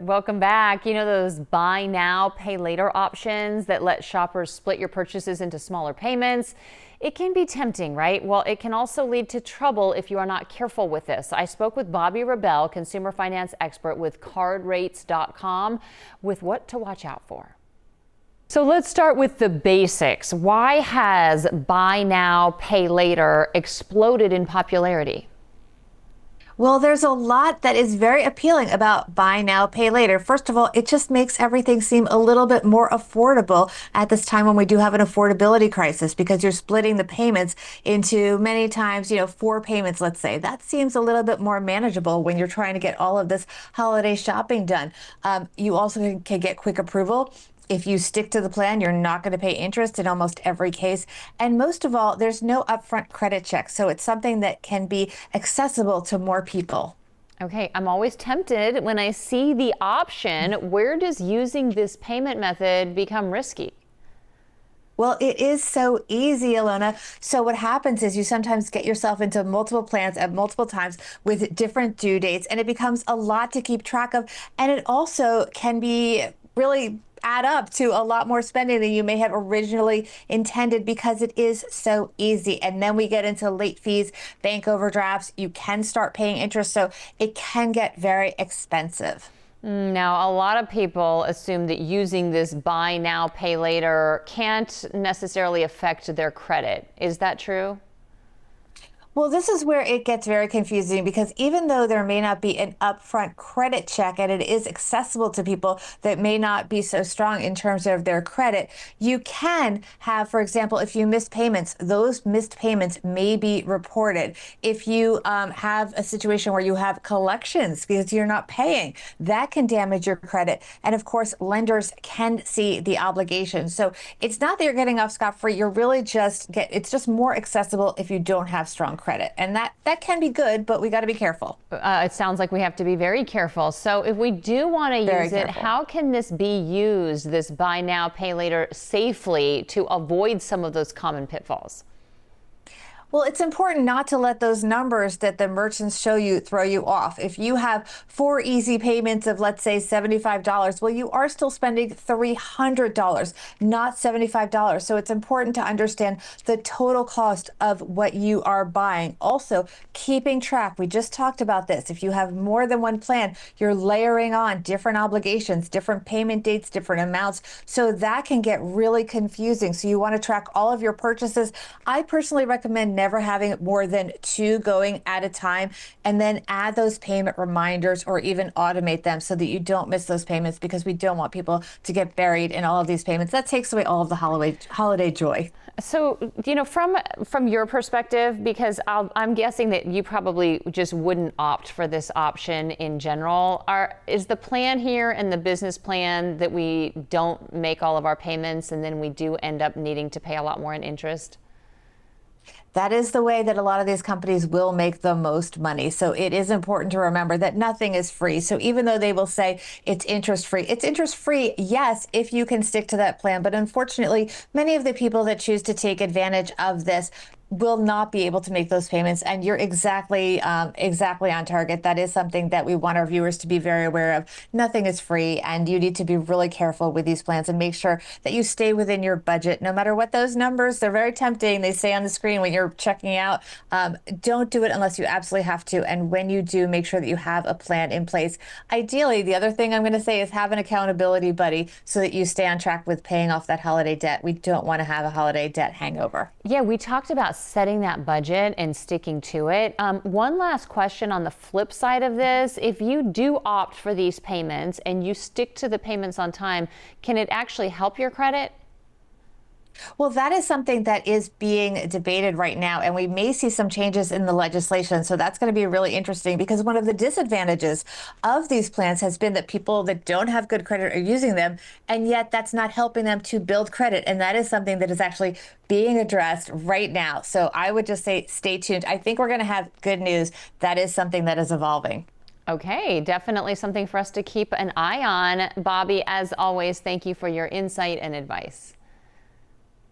Welcome back. You know those buy now, pay later options that let shoppers split your purchases into smaller payments? It can be tempting, right? Well, it can also lead to trouble if you are not careful with this. I spoke with Bobby Rebell, consumer finance expert with cardrates.com, with what to watch out for. So let's start with the basics. Why has buy now, pay later exploded in popularity? Well, there's a lot that is very appealing about buy now, pay later. First of all, it just makes everything seem a little bit more affordable at this time when we do have an affordability crisis because you're splitting the payments into many times, 4 payments, let's say. That seems a little bit more manageable when you're trying to get all of this holiday shopping done. You also can get quick approval. If you stick to the plan, you're not going to pay interest in almost every case. And most of all, there's no upfront credit check. So it's something that can be accessible to more people. Okay, I'm always tempted when I see the option. Where does using this payment method become risky? Well, it is so easy, Alona. So what happens is you sometimes get yourself into multiple plans at multiple times with different due dates, and it becomes a lot to keep track of. And it also can be really add up to a lot more spending than you may have originally intended because it is so easy. And then we get into late fees, bank overdrafts. You can start paying interest, so it can get very expensive. Now, a lot of people assume that using this buy now, pay later can't necessarily affect their credit. Is that true? Well, this is where it gets very confusing because even though there may not be an upfront credit check and it is accessible to people that may not be so strong in terms of their credit, you can have, for example, if you miss payments, those missed payments may be reported. If you have a situation where you have collections because you're not paying, that can damage your credit. And of course, lenders can see the obligation. So it's not that you're getting off scot-free. You're really it's just more accessible if you don't have strong credit. And that can be good, but we got to be careful. It sounds like we have to be very careful. So if we do want to use it, how can this be used, this buy now, pay later, safely to avoid some of those common pitfalls? Well, it's important not to let those numbers that the merchants show you throw you off. If you have 4 easy payments of, let's say, $75, well, you are still spending $300, not $75. So it's important to understand the total cost of what you are buying. Also, keeping track. We just talked about this. If you have more than one plan, you're layering on different obligations, different payment dates, different amounts. So that can get really confusing. So you want to track all of your purchases. I personally recommend never having more than 2 going at a time, and then add those payment reminders or even automate them so that you don't miss those payments because we don't want people to get buried in all of these payments. That takes away all of the holiday joy. So, from your perspective, because I'm guessing that you probably just wouldn't opt for this option in general, is the plan here and the business plan that we don't make all of our payments and then we do end up needing to pay a lot more in interest? That is the way that a lot of these companies will make the most money. So it is important to remember that nothing is free. So even though they will say it's interest free, yes, if you can stick to that plan. But unfortunately, many of the people that choose to take advantage of this will not be able to make those payments. And you're exactly on target. That is something that we want our viewers to be very aware of. Nothing is free, and you need to be really careful with these plans and make sure that you stay within your budget, no matter what those numbers. They're very tempting. They say on the screen when you're checking out. Don't do it unless you absolutely have to. And when you do, make sure that you have a plan in place. Ideally, the other thing I'm going to say is have an accountability buddy so that you stay on track with paying off that holiday debt. We don't want to have a holiday debt hangover. Yeah, we talked about setting that budget and sticking to it. One last question on the flip side of this. If you do opt for these payments and you stick to the payments on time, can it actually help your credit? Well, that is something that is being debated right now, and we may see some changes in the legislation. So that's going to be really interesting because one of the disadvantages of these plans has been that people that don't have good credit are using them, and yet that's not helping them to build credit. And that is something that is actually being addressed right now. So I would just say stay tuned. I think we're going to have good news. That is something that is evolving. Okay, definitely something for us to keep an eye on. Bobby, as always, thank you for your insight and advice.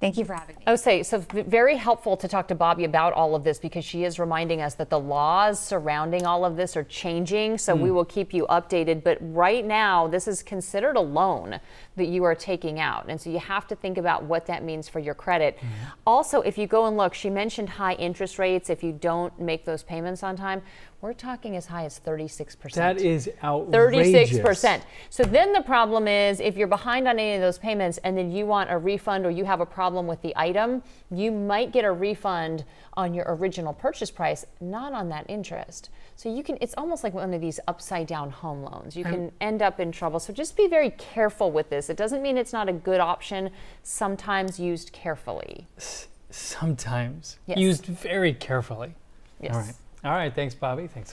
Thank you for having me. Oh, so very helpful to talk to Bobby about all of this because she is reminding us that the laws surrounding all of this are changing. So we will keep you updated. But right now, this is considered a loan that you are taking out. And so you have to think about what that means for your credit. Also, if you go and look, she mentioned high interest rates if you don't make those payments on time. We're talking as high as 36%. That is outrageous. 36%. So then the problem is if you're behind on any of those payments and then you want a refund or you have a problem with the item, you might get a refund on your original purchase price, not on that interest. So it's almost like one of these upside down home loans. You can end up in trouble. So just be very careful with this. It doesn't mean it's not a good option, sometimes used carefully. Sometimes. Yes. Used very carefully. Yes. All right. All right. Thanks, Bobby. Thanks a lot.